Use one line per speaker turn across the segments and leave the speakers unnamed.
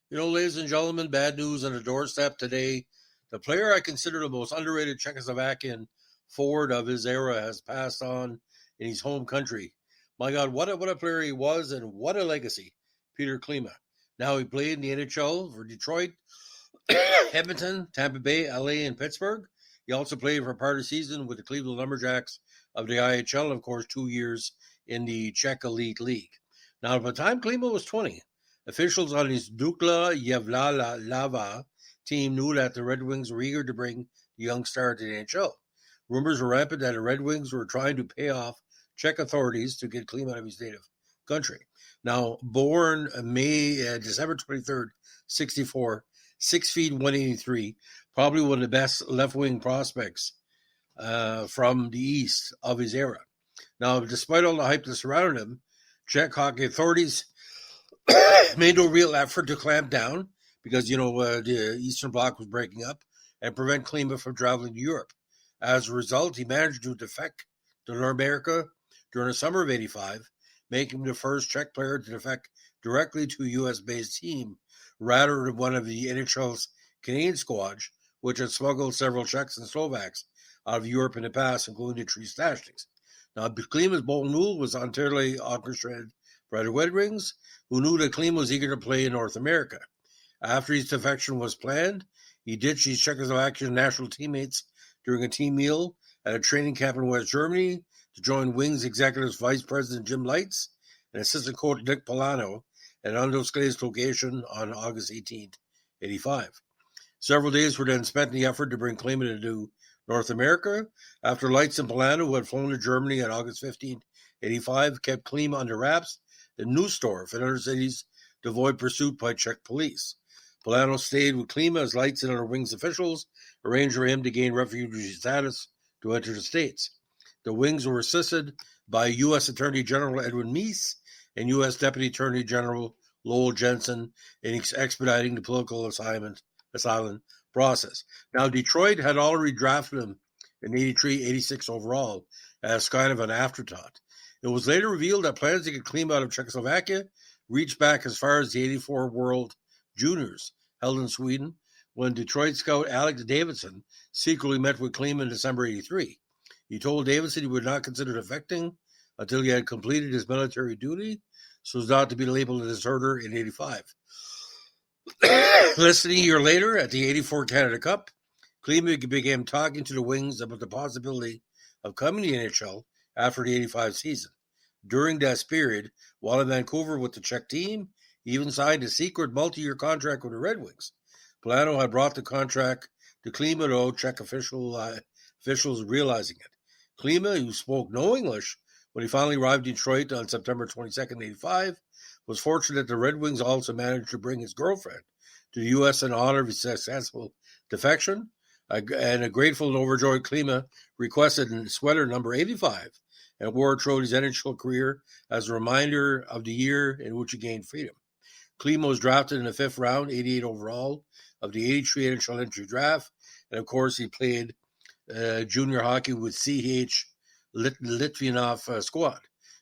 Ladies and gentlemen, bad news on the doorstep today. The player I consider the most underrated Czechoslovakian forward of his era has passed on in his home country. My God, what a player he was, and what a legacy. Petr Klima. Now he played in the NHL for Detroit, Edmonton, Tampa Bay, LA, and Pittsburgh. He also played for part of the season with the Cleveland Lumberjacks of the IHL, and of course 2 years in the Czech Elite League. Now, by the time Klima was 20, officials on his Dukla Yevlala team knew that the Red Wings were eager to bring the young star to the NHL. Rumors were rampant that the Red Wings were trying to pay off Czech authorities to get Klima out of his native country. Now, born December 23rd, 64, 6 feet 183, probably one of the best left-wing prospects from the East of his era. Now, despite all the hype that surrounded him, Czech hockey authorities made no real effort to clamp down because, the Eastern Bloc was breaking up and prevent Klima from traveling to Europe. As a result, he managed to defect to North America during the summer of 85, making him the first Czech player to defect directly to a U.S.-based team rather than one of the NHL's Canadian squads, which had smuggled several Czechs and Slovaks out of Europe in the past, including the Three Stashniks. Now, Klima's bold move was entirely orchestrated by the Red Wings, who knew that Klima was eager to play in North America. After his defection was planned, he ditched his Czechoslovakian national teammates during a team meal at a training camp in West Germany to join Wings Executive Vice President Jim Leitz and assistant coach Nick Polano at an undisclosed location on August 18, 85. Several days were then spent in the effort to bring Klima to North America, after Leitz and Polano, who had flown to Germany on August 15, 85, kept Klima under wraps in Neusdorf and other cities to avoid pursuit by Czech police. Polano stayed with Klima as Leitz and other Wings officials arranged for him to gain refugee status to enter the States. The Wings were assisted by U.S. Attorney General Edwin Meese and U.S. Deputy Attorney General Lowell Jensen in expediting the political asylum process. Now, Detroit had already drafted him in 83, 86 overall as kind of an afterthought. It was later revealed that plans to get Klima out of Czechoslovakia reached back as far as the 84 World Juniors held in Sweden, when Detroit scout Alex Davidson secretly met with Klima in December 83. He told Davidson he would not consider defecting until he had completed his military duty, so as not to be labeled a deserter in 85. Less than a year later, at the 84 Canada Cup, Klima began talking to the Wings about the possibility of coming to the NHL after the 85 season. During that period, while in Vancouver with the Czech team, he even signed a secret multi-year contract with the Red Wings. Polano had brought the contract to Klima, though Czech officials realizing it. Klima, who spoke no English when he finally arrived in Detroit on September 22, 85, was fortunate that the Red Wings also managed to bring his girlfriend to the U.S. in honor of his successful defection, and a grateful and overjoyed Klima requested sweater number 85 and wore it throughout his NHL career as a reminder of the year in which he gained freedom. Klima was drafted in the 5th round, 88 overall, of the 83 NHL entry draft, and of course he played junior hockey with CH Litvinov squad.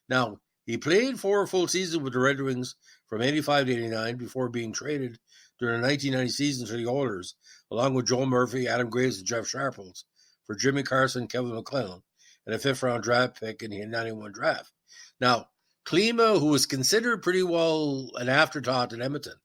Now, he played 4 full seasons with the Red Wings from 85 to 89 before being traded during the 1990 season to the Oilers, along with Joel Murphy, Adam Graves, and Jeff Sharples, for Jimmy Carson, Kevin McClellan, and a 5th-round draft pick in the 91 draft. Now, Klima, who was considered pretty well an afterthought in Edmonton,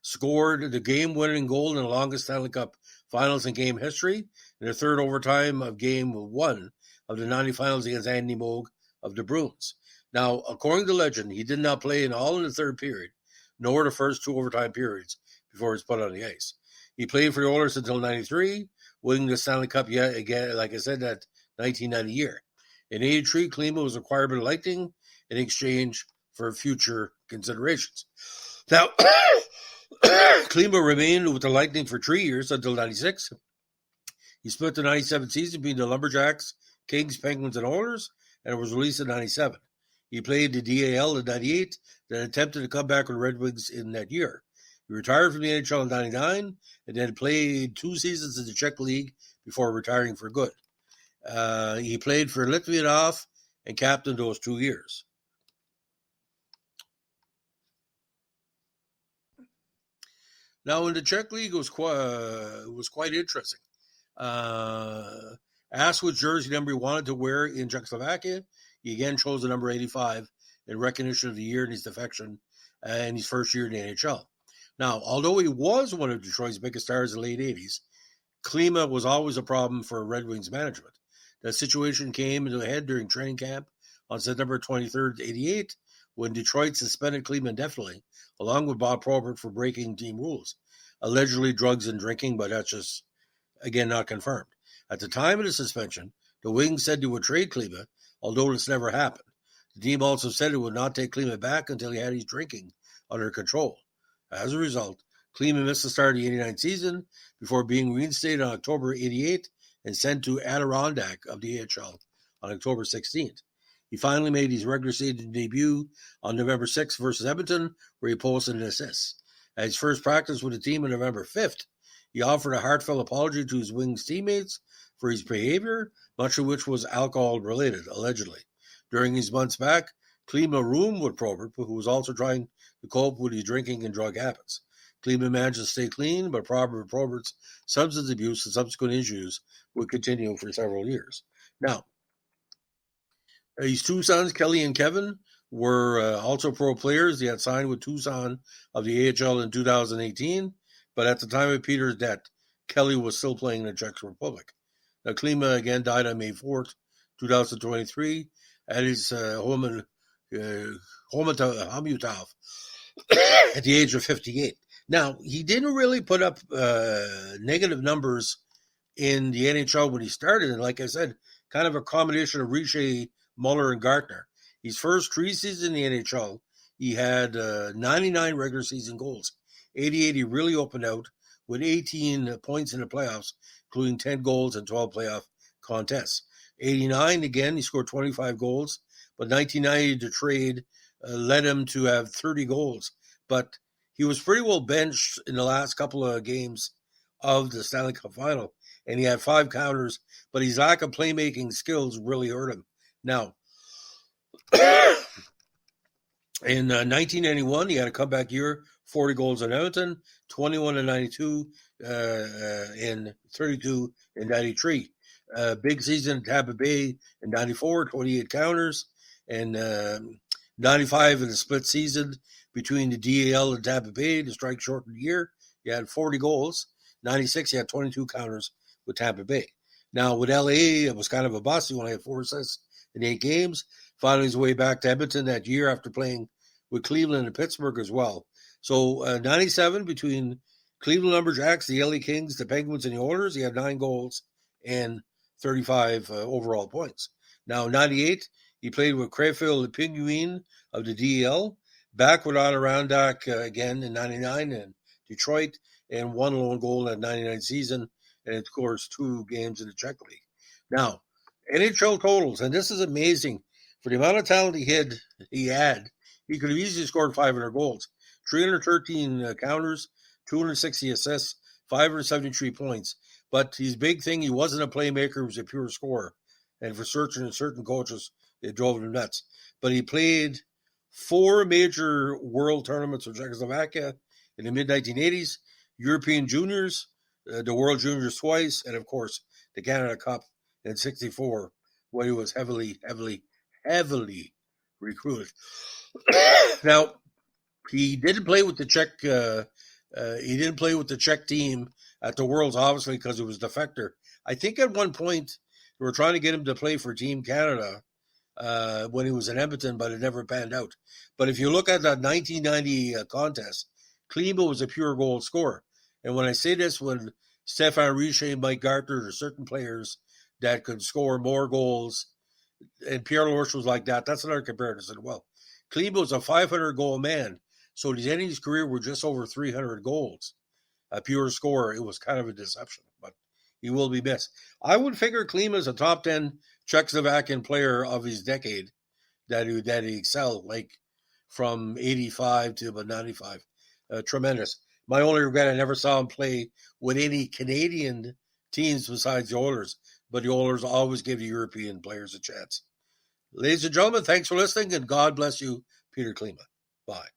scored the game-winning goal in the longest Stanley Cup finals in game history in the 3rd overtime of Game 1 of the 90 finals against Andy Moog of the Bruins. Now, according to legend, he did not play in all in the 3rd period, nor the first 2 overtime periods before he was put on the ice. He played for the Oilers until 93, winning the Stanley Cup yet again, like I said, that 1990 year. In 83, Klima was acquired by the Lightning in exchange for future considerations. Now, Klima remained with the Lightning for 3 years until 96. He split the 97 season between the Lumberjacks, Kings, Penguins, and Oilers, and was released in 97. He played the DAL in 98, then attempted to come back with the Red Wings in that year. He retired from the NHL in 99, and then played 2 seasons in the Czech League before retiring for good. He played for Litvinov and captained those 2 years. Now, in the Czech League, it was quite interesting. Asked which jersey number he wanted to wear in Czechoslovakia, he again chose the number 85 in recognition of the year in his defection and his first year in the NHL. Now, although he was one of Detroit's biggest stars in the late 80s, Klima was always a problem for Red Wings management. The situation came into a head during training camp on September 23rd, 88, when Detroit suspended Klima indefinitely, along with Bob Probert for breaking team rules. Allegedly drugs and drinking, but that's just, again, not confirmed. At the time of the suspension, the Wings said they would trade Klima, although this never happened. The team also said it would not take Klima back until he had his drinking under control. As a result, Klima missed the start of the 89 season before being reinstated on October 88 and sent to Adirondack of the AHL on October 16th. He finally made his regular season debut on November 6th versus Edmonton, where he posted an assist. At his first practice with the team on November 5th, he offered a heartfelt apology to his Wings teammates for his behavior, much of which was alcohol-related, allegedly. During his months back, Klima roomed with Probert, who was also trying to cope with his drinking and drug habits. Klima managed to stay clean, but Probert's substance abuse and subsequent issues would continue for several years. Now, his two sons, Kelly and Kevin, were also pro players. They had signed with Tucson of the AHL in 2018, but at the time of Peter's death, Kelly was still playing in the Czech Republic. Now, Klima again died on May 4th, 2023, at his home in Hamutov at the age of 58. Now, he didn't really put up negative numbers in the NHL when he started, and like I said, kind of a combination of Richer, Muller, and Gartner. His first 3 seasons in the NHL, he had 99 regular season goals. 88, he really opened out with 18 points in the playoffs, including 10 goals and 12 playoff contests. 89, again, he scored 25 goals, but 1990, the trade led him to have 30 goals. But he was pretty well benched in the last couple of games of the Stanley Cup final, and he had 5 counters, but his lack of playmaking skills really hurt him. Now, in 1991, he had a comeback year, 40 goals in Edmonton, 21 in 92, and 32 in 93. Big season in Tampa Bay in 94, 28 counters, and 95 in the split season between the DAL and Tampa Bay, the strike shortened year. He had 40 goals. 96, he had 22 counters with Tampa Bay. Now, with LA, it was kind of a bust. He only had 4 assists in 8 games. Found his way back to Edmonton that year after playing with Cleveland and Pittsburgh as well. So, 97 between Cleveland Lumberjacks, the LA Kings, the Penguins, and the Oilers, he had 9 goals and 35 overall points. Now, 98, he played with Crefeld Pinguin of the DEL, back with Adirondack again in 99 and Detroit, and 1 lone goal in that 99 season, and of course 2 games in the Czech League. Now, NHL totals, and this is amazing. For the amount of talent he had, he could have easily scored 500 goals. 313 counters, 260 assists, 573 points. But his big thing, he wasn't a playmaker, he was a pure scorer. And for certain coaches, it drove him nuts. But he played 4 major world tournaments with Czechoslovakia in the mid-1980s, European Juniors, the World Juniors twice, and of course, the Canada Cup in 64, when he was heavily recruited. Now, he didn't play with the Czech team at the Worlds, obviously, because he was a defector. I think at one point they were trying to get him to play for Team Canada when he was in Edmonton, but it never panned out. But if you look at that 1990 contest, Klima was a pure goal scorer. And when I say this, when Stefan Richer, Mike Gartner, or certain players that could score more goals, and Pierre LaRoche was like that, that's another comparison. Well, Klima was a 500-goal man, so his end of his career were just over 300 goals. A pure scorer, it was kind of a deception, but he will be missed. I would figure Klima is a top 10 Czechoslovakian player of his decade that he excelled, like from 85 to about 95. Tremendous. My only regret, I never saw him play with any Canadian teams besides the Oilers, but the Oilers always give the European players a chance. Ladies and gentlemen, thanks for listening, and God bless you, Petr Klima. Bye.